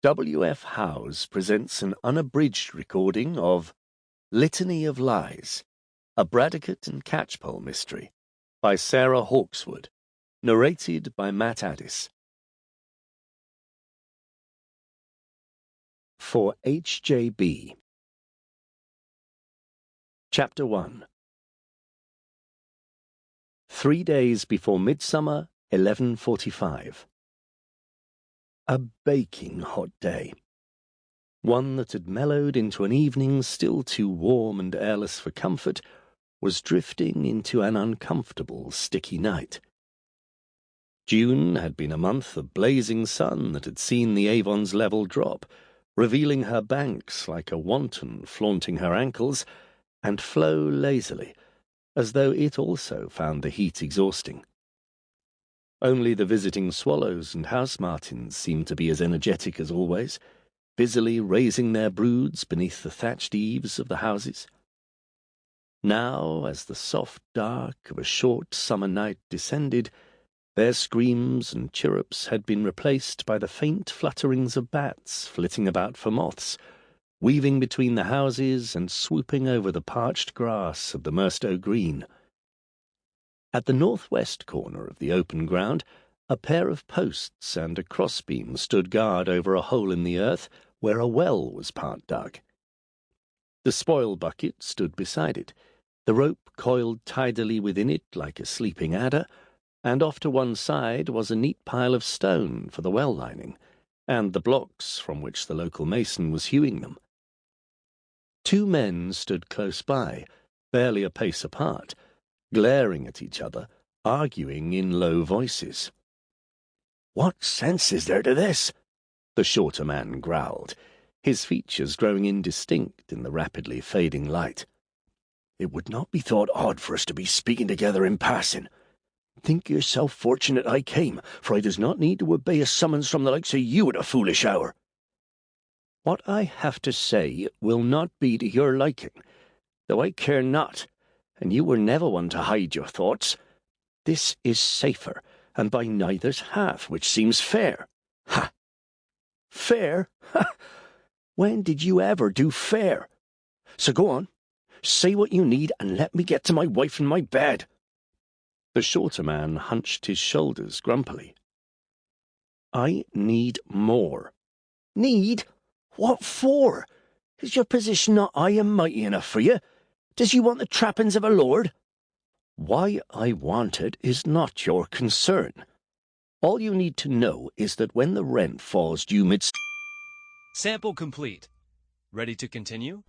W.F. Howes presents an unabridged recording of Litany of Lies, a Bradecote and Catchpoll mystery, by Sarah Hawkswood, narrated by Matt Addis. For H.J.B. Chapter 1. 3 days before Midsummer, 1145. A baking hot day. One that had mellowed into an evening still too warm and airless for comfort, was drifting into an uncomfortable, sticky night. June had been a month of blazing sun that had seen the Avon's level drop, revealing her banks like a wanton flaunting her ankles, and flow lazily, as though it also found the heat exhausting. Only the visiting swallows and house martins seemed to be as energetic as always, busily raising their broods beneath the thatched eaves of the houses. Now, as the soft dark of a short summer night descended, their screams and chirrups had been replaced by the faint flutterings of bats flitting about for moths, weaving between the houses and swooping over the parched grass of the Merstow Green. At the northwest corner of the open ground, a pair of posts and a crossbeam stood guard over a hole in the earth where a well was part dug. The spoil bucket stood beside it, the rope coiled tidily within it like a sleeping adder, and off to one side was a neat pile of stone for the well lining, and the blocks from which the local mason was hewing them. 2 men stood close by, barely a pace apart, glaring at each other, arguing in low voices. "What sense is there to this?" the shorter man growled, his features growing indistinct in the rapidly fading light. "It would not be thought odd for us to be speaking together in passing. Think yourself fortunate I came, for I does not need to obey a summons from the likes of you at a foolish hour." "What I have to say will not be to your liking, though I care not, and you were never one to hide your thoughts. This is safer, and by neither's half, which seems fair." "Ha! Fair? Ha! When did you ever do fair? So go on, say what you need, and let me get to my wife and my bed." The shorter man hunched his shoulders grumpily. "I need more." "Need? What for? Is your position not high and mighty enough for you? Does you want the trappings of a lord?" "Why I want it is not your concern. All you need to know is that when the rent falls due Sample complete. Ready to continue?